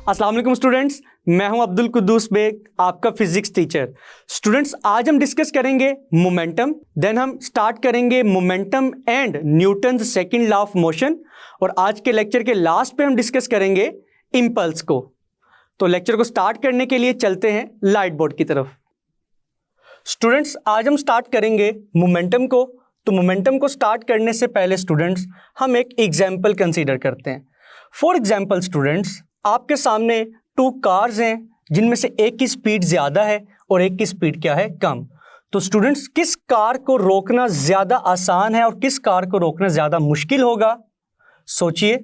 अस्सलाम वालेकुम स्टूडेंट्स, मैं हूं अब्दुल कुद्दूस बेग, आपका फिजिक्स टीचर। स्टूडेंट्स, आज हम डिस्कस करेंगे मोमेंटम, देन हम स्टार्ट करेंगे momentum and Newton's second law of motion, और आज के लेक्चर के लास्ट पे हम डिस्कस करेंगे इंपल्स को। तो लेक्चर को स्टार्ट करने के लिए चलते हैं लाइट बोर्ड की तरफ। स्टूडेंट्स, आज हम स्टार्ट करेंगे मोमेंटम को। तो मोमेंटम को स्टार्ट करने से पहले स्टूडेंट्स हम एक एग्जाम्पल कंसीडर करते हैं। फॉर एग्जाम्पल स्टूडेंट्स, आपके सामने टू कार्स हैं जिनमें से एक की स्पीड ज़्यादा है और एक की स्पीड क्या है, कम। तो स्टूडेंट्स, किस कार को रोकना ज़्यादा आसान है और किस कार को रोकना ज़्यादा मुश्किल होगा? सोचिए।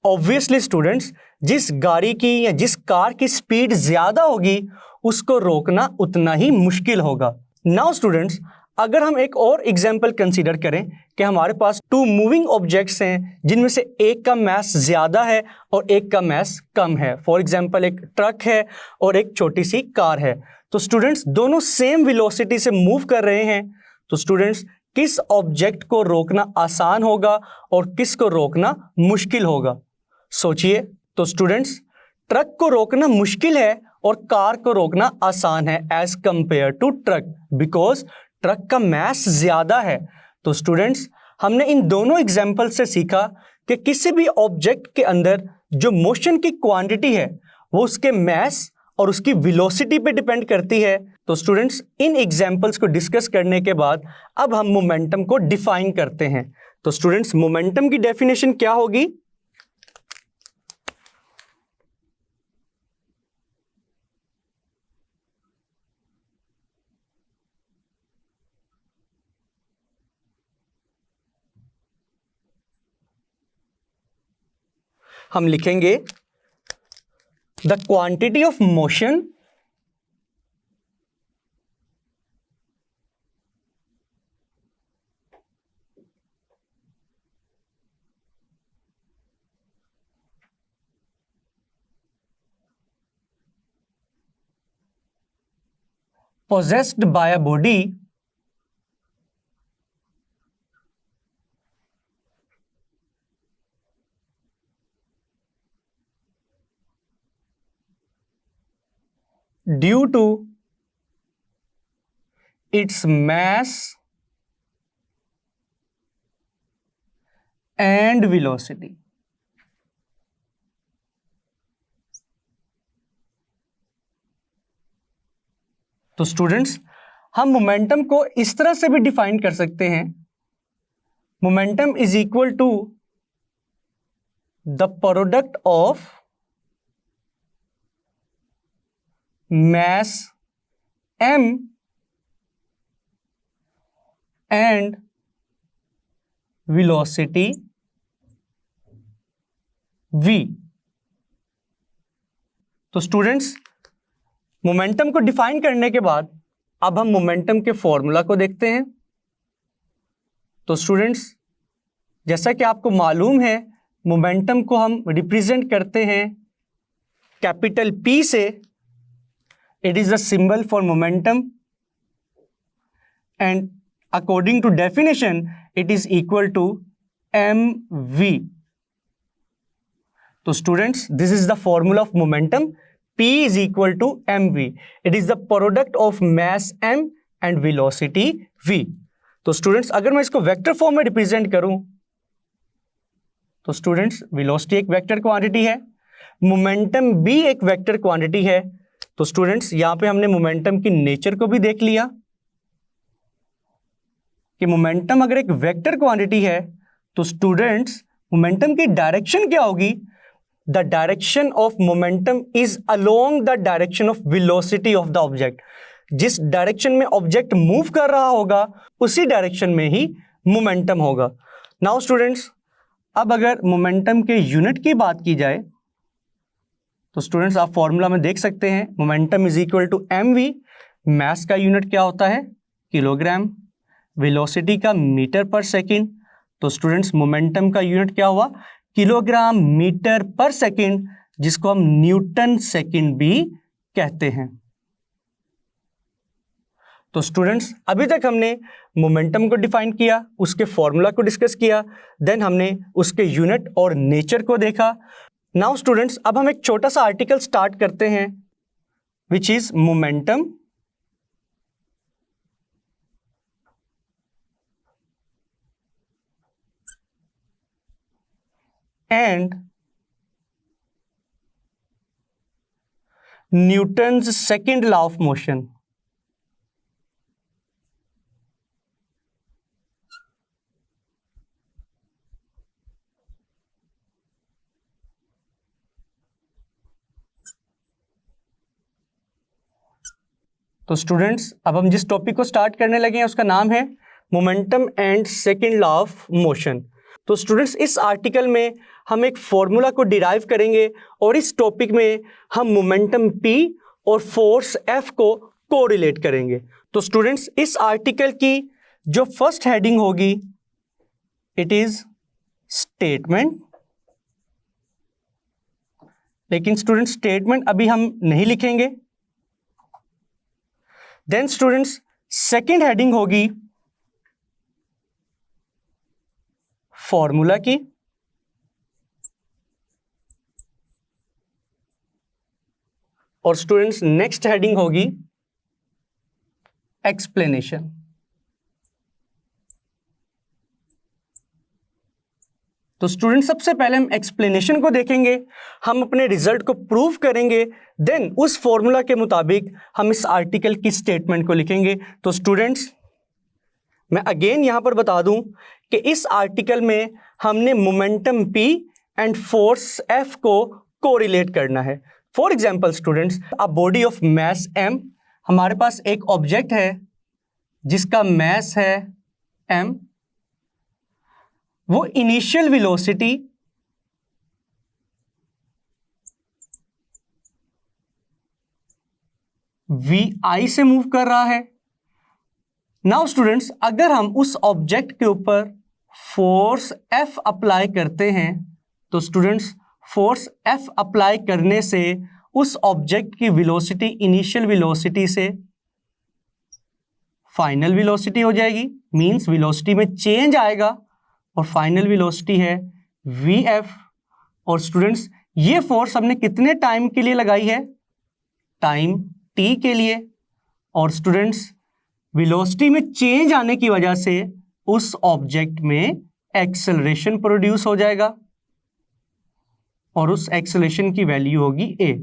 ऑब्वियसली स्टूडेंट्स, जिस गाड़ी की या जिस कार की स्पीड ज़्यादा होगी उसको रोकना उतना ही मुश्किल होगा। नाउ स्टूडेंट्स, अगर हम एक और एग्जाम्पल कंसीडर करें कि हमारे पास टू मूविंग ऑब्जेक्ट्स हैं जिनमें से एक का मास ज़्यादा है और एक का मास कम है। फॉर एग्जाम्पल, एक ट्रक है और एक छोटी सी कार है। तो स्टूडेंट्स, दोनों सेम वेलोसिटी से मूव कर रहे हैं। तो स्टूडेंट्स, किस ऑब्जेक्ट को रोकना आसान होगा और किस को रोकना मुश्किल होगा? सोचिए। तो स्टूडेंट्स, ट्रक को रोकना मुश्किल है और कार को रोकना आसान है as compare to truck, because truck का मास ज्यादा है। तो स्टूडेंट्स, हमने इन दोनों एग्जाम्पल से सीखा कि किसी भी ऑब्जेक्ट के अंदर जो मोशन की क्वांटिटी है वो उसके मास और उसकी वेलोसिटी पे डिपेंड करती है। तो स्टूडेंट्स, इन एग्जाम्पल्स को डिस्कस करने के बाद अब हम मोमेंटम को डिफाइन करते हैं। तो स्टूडेंट्स, मोमेंटम की डेफिनेशन क्या होगी? हम लिखेंगे the quantity of motion possessed by a body due to its mass and velocity। तो स्टूडेंट्स, हम मोमेंटम को इस तरह से भी डिफाइन कर सकते हैं। Momentum is equal to the product of mass m and velocity v। तो स्टूडेंट्स, मोमेंटम को डिफाइन करने के बाद अब हम मोमेंटम के फॉर्मूला को देखते हैं। तो स्टूडेंट्स, जैसा कि आपको मालूम है, मोमेंटम को हम रिप्रेजेंट करते हैं कैपिटल P से। It is a symbol for momentum and according to definition it is equal to mv। तो students, this is the formula of momentum. P is equal to mv. It is the product of mass m and velocity v। तो students, अगर मैं इसको vector form में represent करूं तो students, velocity एक vector quantity है, मोमेंटम भी एक वेक्टर क्वांटिटी है। तो स्टूडेंट्स, यहां पे हमने मोमेंटम की नेचर को भी देख लिया कि मोमेंटम अगर एक वेक्टर क्वांटिटी है तो स्टूडेंट्स, मोमेंटम की डायरेक्शन क्या होगी? The direction of momentum is along the direction of velocity of the object. जिस डायरेक्शन में ऑब्जेक्ट मूव कर रहा होगा उसी डायरेक्शन में ही मोमेंटम होगा। नाउ स्टूडेंट्स, अब अगर मोमेंटम के यूनिट की बात की जाए तो स्टूडेंट्स, आप फॉर्मूला में देख सकते हैं, momentum is equal to mv। Mass का यूनिट क्या होता है? किलोग्राम। वेलोसिटी का मीटर पर सेकंड। तो स्टूडेंट्स, मोमेंटम का यूनिट क्या हुआ? किलोग्राम मीटर पर सेकंड, जिसको हम न्यूटन सेकंड भी कहते हैं। तो स्टूडेंट्स, अभी तक हमने मोमेंटम को डिफाइन किया, उसके फॉर्मूला को डिस्कस किया, देन हमने उसके यूनिट और नेचर को देखा। नाउ स्टूडेंट्स, अब हम एक छोटा सा आर्टिकल स्टार्ट करते हैं which is momentum and Newton's second law of motion. तो स्टूडेंट्स, अब हम जिस टॉपिक को स्टार्ट करने लगे हैं उसका नाम है momentum and second law of motion. तो स्टूडेंट्स, इस आर्टिकल में हम एक फॉर्मूला को डिराइव करेंगे और इस टॉपिक में हम मोमेंटम P और फोर्स F को कोरिलेट करेंगे। तो स्टूडेंट्स, इस आर्टिकल की जो फर्स्ट हेडिंग होगी इट इज स्टेटमेंट। लेकिन स्टूडेंट्स, स्टेटमेंट अभी हम नहीं लिखेंगे। देन स्टूडेंट्स, सेकेंड हेडिंग होगी फॉर्मूला की, और स्टूडेंट्स नेक्स्ट हेडिंग होगी एक्सप्लेनेशन। तो स्टूडेंट, सबसे पहले हम एक्सप्लेनेशन को देखेंगे, हम अपने रिजल्ट को प्रूव करेंगे, देन उस फॉर्मूला के मुताबिक हम इस आर्टिकल की स्टेटमेंट को लिखेंगे। तो स्टूडेंट्स, मैं अगेन यहां पर बता दूं कि इस आर्टिकल में हमने momentum P and force F को कोरिलेट करना है। For example students, a body of mass m, हमारे पास एक ऑब्जेक्ट है जिसका मास है m, वो इनिशियल वेलोसिटी vi से मूव कर रहा है। नाउ स्टूडेंट्स, अगर हम उस ऑब्जेक्ट के ऊपर फोर्स F अप्लाई करते हैं तो स्टूडेंट्स, फोर्स F अप्लाई करने से उस ऑब्जेक्ट की वेलोसिटी इनिशियल वेलोसिटी से फाइनल वेलोसिटी हो जाएगी, मींस वेलोसिटी में चेंज आएगा, और फाइनल वेलोसिटी है Vf। और स्टूडेंट्स, ये फोर्स हमने कितने टाइम के लिए लगाई है? टाइम t के लिए। और स्टूडेंट्स, वेलोसिटी में चेंज आने की वजह से उस ऑब्जेक्ट में एक्सेलरेशन प्रोड्यूस हो जाएगा, और उस एक्सेलरेशन की वैल्यू होगी a।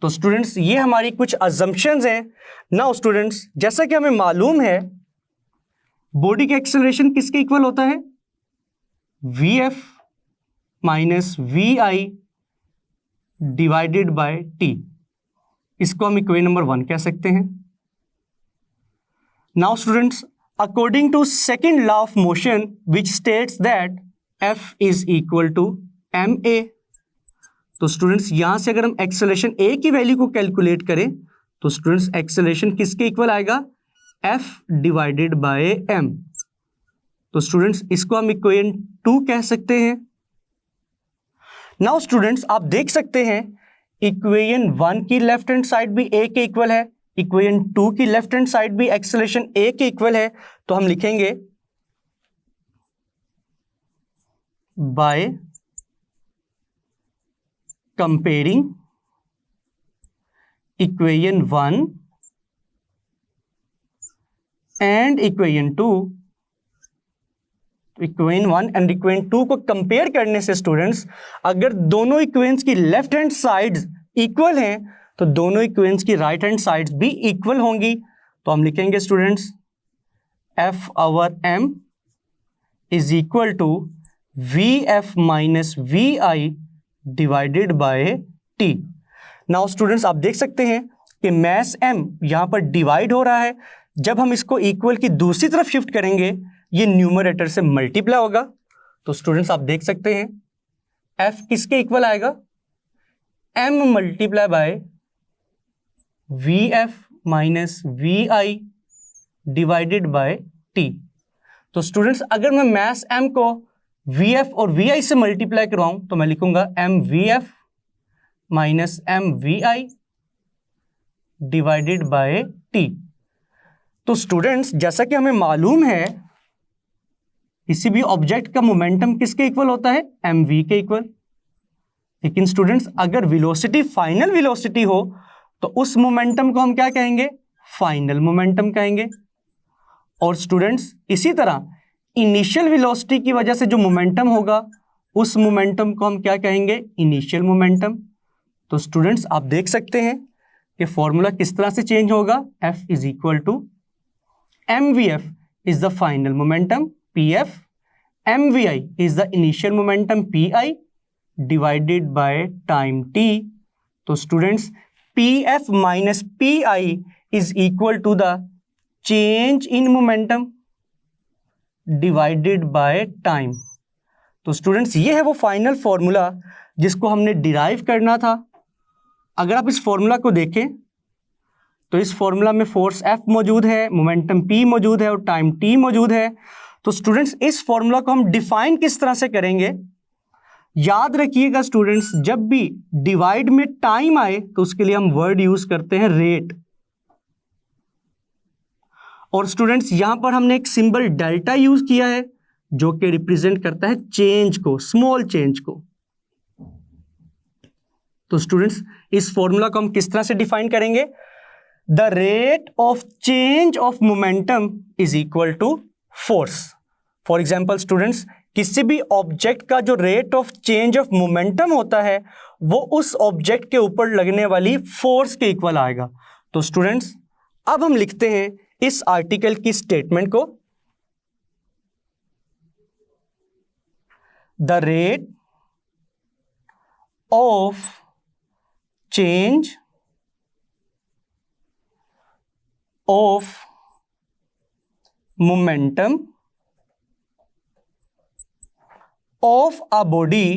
तो स्टूडेंट्स, ये हमारी कुछ अजम्पशंस हैं। नाउ स्टूडेंट्स, जैसा कि हमें मालूम है बॉडी का एक्सेलरेशन किसके इक्वल होता है? Vf minus Vi divided by t। इसको हम इक्वेशन नंबर 1 कह सकते हैं। Now students, according to second law of motion which states that F is equal to ma। तो स्टूडेंट्स, यहां से अगर हम एक्सेलरेशन a की वैल्यू को कैलकुलेट करें तो स्टूडेंट्स, एक्सेलरेशन किसके इक्वल आएगा? F divided by m। तो स्टूडेंट्स, इसको हम इक्वेशन 2 कह सकते हैं। नाउ स्टूडेंट्स, आप देख सकते हैं इक्वेशन 1 की लेफ्ट हैंड साइड भी a के इक्वल है, इक्वेशन 2 की लेफ्ट हैंड साइड भी एक्सेलरेशन a के इक्वल है। तो हम लिखेंगे by comparing equation 1 and equation 2। Equation 1 and equation 2 को कंपेयर करने से स्टूडेंट्स, अगर दोनों इक्वेशंस की लेफ्ट हैंड साइड्स इक्वल हैं तो दोनों इक्वेशंस की राइट हैंड साइड्स भी इक्वल होंगी। तो हम लिखेंगे students F over m is equal to Vf minus Vi divided by t। Now students, आप देख सकते हैं कि मास m यहां पर डिवाइड हो रहा है। जब हम इसको इक्वल की दूसरी तरफ शिफ्ट करेंगे ये न्यूमरेटर से मल्टीप्लाई होगा। तो स्टूडेंट्स, आप देख सकते हैं F किसके इक्वल आएगा? m multiply by Vf minus Vi divided by t। तो स्टूडेंट्स, अगर मैं मास m को Vf और Vi से मल्टीप्लाई करवाऊं तो मैं लिखूंगा mVf minus mVi divided by t। तो स्टूडेंट्स, जैसा कि हमें मालूम है किसी भी ऑब्जेक्ट का मोमेंटम किसके इक्वल होता है? mv के इक्वल। लेकिन स्टूडेंट्स अगर वेलोसिटी फाइनल वेलोसिटी हो तो उस मोमेंटम को हम क्या कहेंगे? फाइनल मोमेंटम कहेंगे। और स्टूडेंट्स इसी तरह इनिशियल वेलोसिटी की वजह से जो मोमेंटम होगा उस मोमेंटम को हम क्या कहेंगे? Initial momentum. तो स्टूडेंट्स आप देख सकते हैं कि फॉर्मूला किस तरह से चेंज होगा। F is equal to mvf is the final momentum pf, mvi is the initial momentum pi divided by time t। तो students pf minus pi is equal to the change in momentum divided by time. तो students ये है वो final formula जिसको हमने derive करना था। अगर आप इस फॉर्मूला को देखें तो इस फॉर्मूला में फोर्स F मौजूद है, मोमेंटम P मौजूद है और टाइम T मौजूद है। तो स्टूडेंट्स इस फॉर्मूला को हम डिफाइन किस तरह से करेंगे? याद रखिएगा स्टूडेंट्स, जब भी डिवाइड में टाइम आए तो उसके लिए हम वर्ड यूज करते हैं रेट। और स्टूडेंट्स यहां पर हमने एक सिंबल डेल्टा यूज किया है जो कि रिप्रेजेंट करता है चेंज को, स्मॉल चेंज को। तो स्टूडेंट्स इस फॉर्मूला को हम किस तरह से डिफाइन करेंगे? The rate of change of momentum is equal to force. For example students, किसी भी ऑब्जेक्ट का जो rate of change of momentum होता है वो उस ऑब्जेक्ट के ऊपर लगने वाली फोर्स के इक्वल आएगा। तो स्टूडेंट्स अब हम लिखते हैं इस आर्टिकल की स्टेटमेंट को। The rate of change of momentum of a body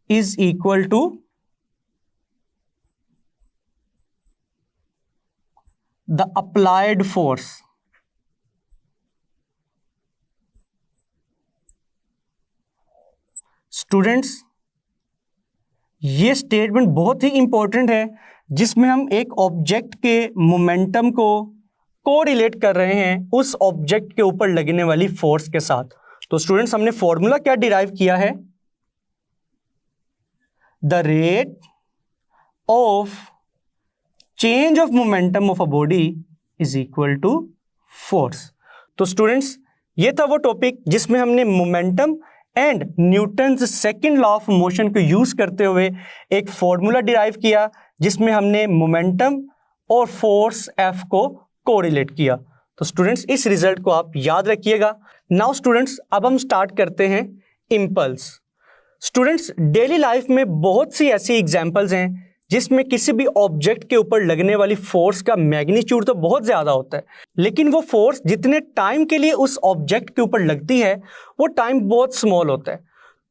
is equal to the applied force। Students ये स्टेटमेंट बहुत ही इंपॉर्टेंट है जिसमें हम एक ऑब्जेक्ट के मोमेंटम को कोरिलेट कर रहे हैं उस ऑब्जेक्ट के ऊपर लगने वाली फोर्स के साथ। तो स्टूडेंट्स हमने फॉर्मूला क्या डिराइव किया है? The rate of change of momentum of a body is equal to force. तो स्टूडेंट्स ये था वो टॉपिक जिसमें हमने momentum and Newton's second law of motion को यूज करते हुए एक फॉर्मूला डिराइव किया जिसमें हमने मोमेंटम और फोर्स F को कोरिलेट किया। तो स्टूडेंट्स इस रिजल्ट को आप याद रखिएगा। नाउ स्टूडेंट्स अब हम स्टार्ट करते हैं इम्पल्स। स्टूडेंट्स डेली लाइफ में बहुत सी ऐसी एग्जांपल्स हैं जिसमें किसी भी ऑब्जेक्ट के ऊपर लगने वाली फोर्स का मैग्नीट्यूड तो बहुत ज़्यादा होता है, लेकिन वो फोर्स जितने टाइम के लिए उस ऑब्जेक्ट के ऊपर लगती है वो टाइम बहुत स्मॉल होता है।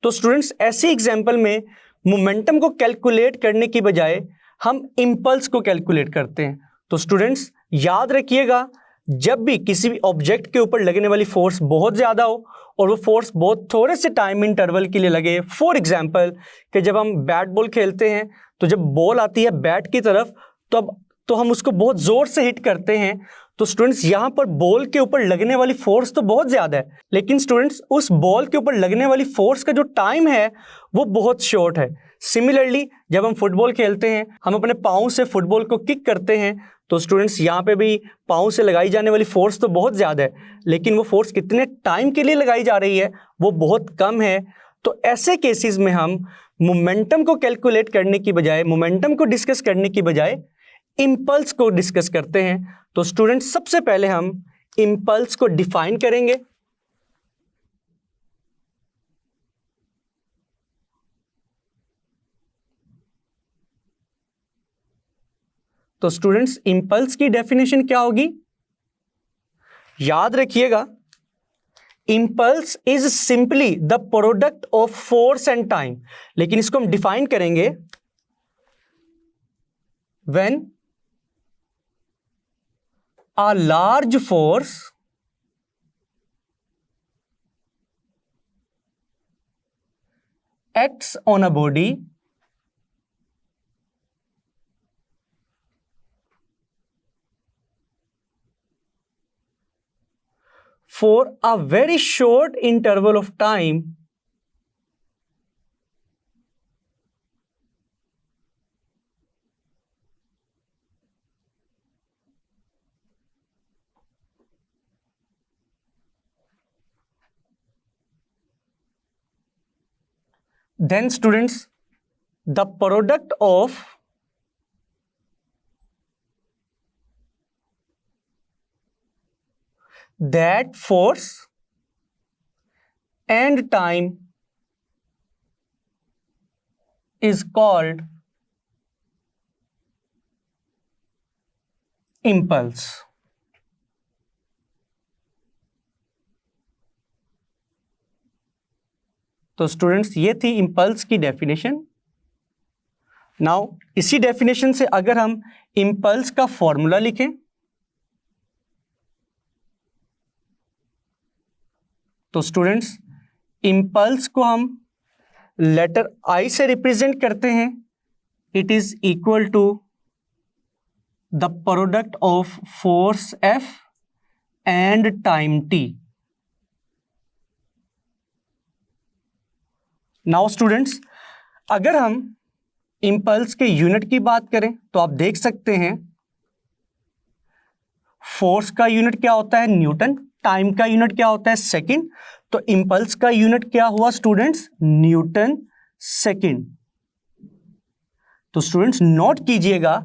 तो स्टूडेंट्स ऐसी एग्जांपल में मोमेंटम को कैलकुलेट करने की बजाय हम इम्पल्स को कैलकुलेट करते हैं। तो स्टूडेंट्स याद रखिएगा, जब भी किसी भी ऑब्जेक्ट के ऊपर लगने वाली फोर्स बहुत ज़्यादा हो और वो फोर्स बहुत थोड़े से टाइम इंटरवल के लिए लगे, फॉर एग्जांपल कि जब हम बैट बॉल खेलते हैं तो जब बॉल आती है बैट की तरफ तो हम उसको बहुत ज़ोर से हिट करते हैं। तो स्टूडेंट्स यहाँ पर बॉल के ऊपर लगने वाली फोर्स तो बहुत ज़्यादा है, लेकिन स्टूडेंट्स उस बॉल के ऊपर लगने वाली फोर्स का जो टाइम है वो बहुत शॉर्ट है। सिमिलरली जब हम फुटबॉल खेलते हैं, हम अपने पाँव से फुटबॉल को किक करते हैं, तो स्टूडेंट्स यहाँ पे भी पाँव से लगाई जाने वाली फोर्स तो बहुत ज़्यादा है, लेकिन वो फोर्स कितने टाइम के लिए लगाई जा रही है वो बहुत कम है। तो ऐसे केसेस में हम मोमेंटम को कैलकुलेट करने की बजाय, मोमेंटम को डिस्कस करने की बजाय इम्पल्स को डिस्कस करते हैं। तो स्टूडेंट्स सबसे पहले हम इम्पल्स को डिफाइन करेंगे। तो स्टूडेंट्स इम्पल्स की डेफिनेशन क्या होगी? याद रखिएगा, impulse is simply the product of force and time, लेकिन इसको हम डिफाइन करेंगे when a large force acts on a body for a very short interval of time, then students, the product of that force and time is called impulse. तो students ये थी impulse की definition. Now इसी definition से अगर हम impulse का formula लिखें तो स्टूडेंट्स इम्पल्स को हम लेटर आई से रिप्रेजेंट करते हैं. It is equal to the product of force F and time T. Now students अगर हम इम्पल्स के यूनिट की बात करें तो आप देख सकते हैं फोर्स का यूनिट क्या होता है न्यूटन, टाइम का यूनिट क्या होता है सेकंड. तो इम्पल्स का यूनिट क्या हुआ स्टूडेंट्स न्यूटन सेकंड. तो स्टूडेंट्स नोट कीजिएगा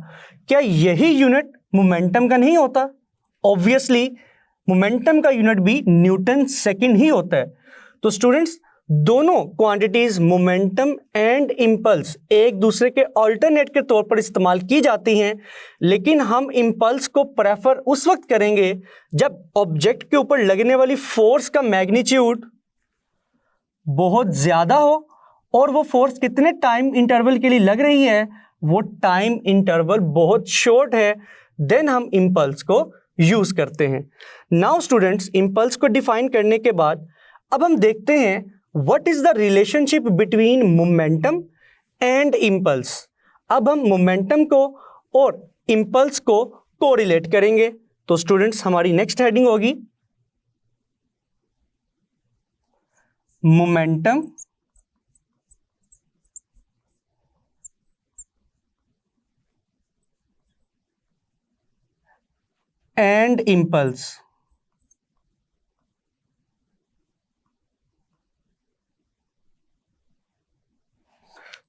क्या यही यूनिट मोमेंटम का नहीं होता. ऑब्वियसली मोमेंटम का यूनिट भी न्यूटन सेकंड ही होता है. तो स्टूडेंट्स दोनों क्वांटिटीज मोमेंटम एंड इम्पल्स एक दूसरे के ऑल्टरनेट के तौर पर इस्तेमाल की जाती हैं, लेकिन हम इम्पल्स को प्रेफर उस वक्त करेंगे जब ऑब्जेक्ट के ऊपर लगने वाली फोर्स का मैग्नीट्यूड बहुत ज्यादा हो और वो फोर्स कितने टाइम इंटरवल के लिए लग रही है वो टाइम इंटरवल बहुत शॉर्ट है. देन हम इम्पल्स को यूज करते हैं. नाउ स्टूडेंट्स इम्पल्स को डिफाइन करने के बाद अब हम देखते हैं What is the relationship between momentum and impulse? अब हम मोमेंटम को और इम्पल्स को कोरिलेट करेंगे. तो स्टूडेंट्स हमारी नेक्स्ट हेडिंग होगी मोमेंटम एंड इम्पल्स.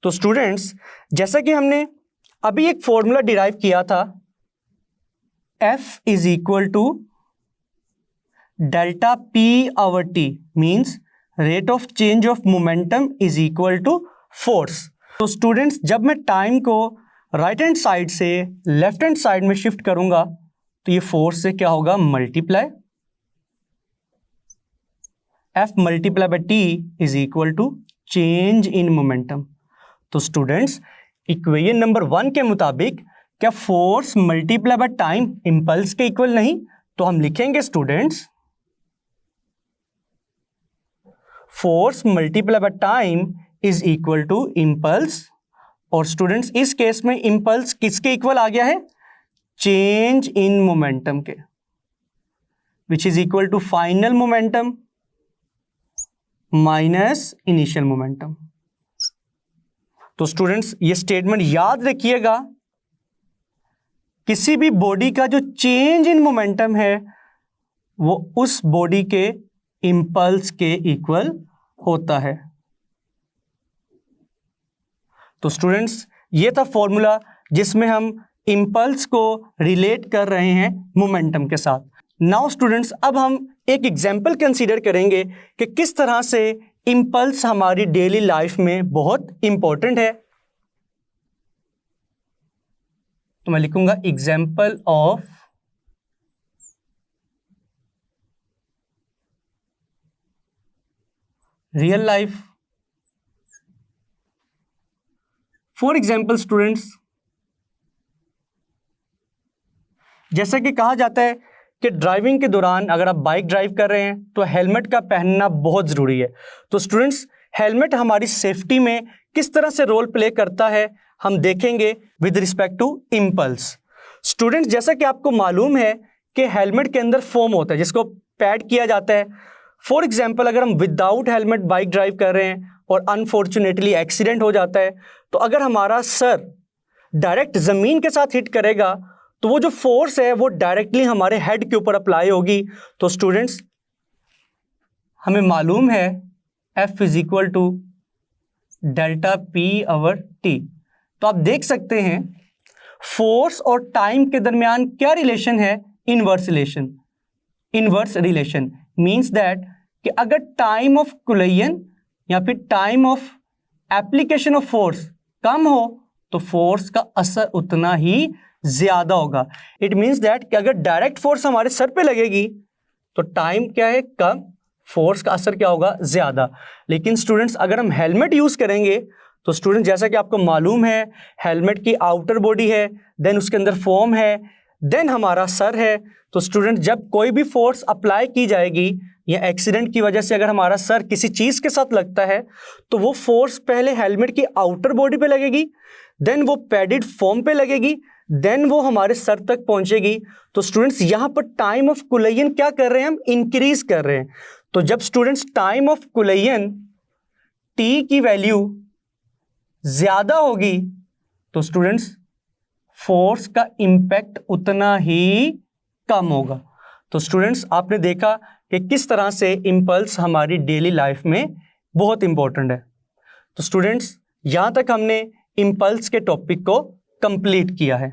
तो स्टूडेंट्स जैसा कि हमने अभी एक फॉर्मूला डिराइव किया था F is equal to delta P over T means rate of change of momentum is equal to force. तो स्टूडेंट्स जब मैं टाइम को राइट हैंड साइड से लेफ्ट हैंड साइड में शिफ्ट करूंगा तो ये फोर्स से क्या होगा multiply F multiply by T is equal to change in momentum. तो स्टूडेंट्स इक्वेशन नंबर 1 के मुताबिक क्या force multiply by time impulse के इक्वल नहीं. तो हम लिखेंगे students force multiply by time is equal to impulse. और स्टूडेंट्स इस केस में इंपल्स किसके इक्वल आ गया है चेंज इन मोमेंटम के which is equal to final momentum minus initial momentum. तो स्टूडेंट्स ये स्टेटमेंट याद रखिएगा किसी भी बॉडी का जो चेंज इन मोमेंटम है वो उस बॉडी के इंपल्स के इक्वल होता है. तो स्टूडेंट्स ये था फॉर्मूला जिसमें हम इंपल्स को रिलेट कर रहे हैं मोमेंटम के साथ. नाउ स्टूडेंट्स अब हम एक एग्जांपल कंसीडर करेंगे कि किस तरह से इंपल्स हमारी डेली लाइफ में बहुत इंपॉर्टेंट है. तो मैं लिखूंगा example of real life. For example students जैसा कि कहा जाता है कि ड्राइविंग के दौरान अगर आप बाइक ड्राइव कर रहे हैं तो हेलमेट का पहनना बहुत ज़रूरी है. तो स्टूडेंट्स हेलमेट हमारी सेफ्टी में किस तरह से रोल प्ले करता है हम देखेंगे with respect to impulse. Students जैसा कि आपको मालूम है कि हेलमेट के अंदर फोम होता है जिसको पैड किया जाता है। फॉर एग्जाम्पल अगर हम विदाउट हेलमेट बाइक ड्राइव कर रहे हैं और अनफॉर्चुनेटली एक्सीडेंट हो जाता है, तो अगर हमारा सर डायरेक्ट ज़मीन के साथ हिट करेगा तो वो जो फोर्स है वो डायरेक्टली हमारे हेड के ऊपर अप्लाई होगी। तो स्टूडेंट्स हमें मालूम है F is equal to delta P/T। तो आप देख सकते हैं फोर्स और टाइम के दरमियान क्या रिलेशन है, inverse relation. Inverse relation means that कि अगर टाइम ऑफ कोलिजन या फिर time of application of force कम हो तो फोर्स का असर उतना ही ज्यादा होगा। इट मीन्स दैट कि अगर डायरेक्ट फोर्स हमारे सर पे लगेगी तो टाइम क्या है कम, फोर्स का असर क्या होगा ज्यादा। लेकिन स्टूडेंट्स अगर हम हेलमेट यूज करेंगे तो स्टूडेंट जैसा कि आपको मालूम है हेलमेट की आउटर बॉडी है, देन उसके अंदर फोम है, देन हमारा सर है। तो स्टूडेंट जब कोई भी फोर्स अप्लाई की जाएगी या एक्सीडेंट की वजह से अगर हमारा सर किसी चीज के साथ लगता है तो वो फोर्स पहले हेलमेट की आउटर बॉडी पे लगेगी, देन वो पैडेड फोम पे लगेगी, देन वो हमारे सर तक पहुंचेगी। तो स्टूडेंट्स यहाँ पर टाइम ऑफ कोलिजन क्या कर रहे हैं, हम इंक्रीज कर रहे हैं। तो जब students time of collision T की वैल्यू ज्यादा होगी तो स्टूडेंट्स फोर्स का इंपैक्ट उतना ही कम होगा। तो स्टूडेंट्स आपने देखा कि किस तरह से इंपल्स हमारी डेली लाइफ में बहुत इंपॉर्टेंट है। तो स्टूडेंट्स यहां तक हमने इंपल्स के टॉपिक को कंप्लीट किया है।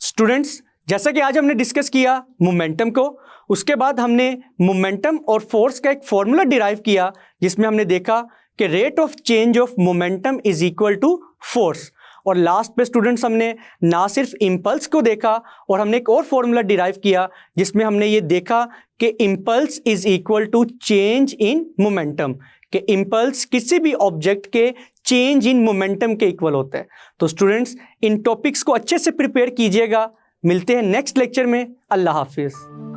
स्टूडेंट्स जैसा कि आज हमने डिस्कस किया मोमेंटम को, उसके बाद हमने मोमेंटम और फोर्स का एक फॉर्मूला डिराइव किया जिसमें हमने देखा कि rate of change of momentum is equal to force. और लास्ट पे स्टूडेंट्स हमने ना सिर्फ इंपल्स को देखा और हमने एक और फॉर्मूला डिराइव किया जिसमें हमने ये देखा कि impulse is equal to change in momentum, कि इंपल्स किसी भी ऑब्जेक्ट के चेंज इन मोमेंटम के इक्वल होता है। तो स्टूडेंट्स इन टॉपिक्स को अच्छे से प्रिपेयर कीजिएगा। मिलते हैं नेक्स्ट लेक्चर में। अल्लाह हाफिज़।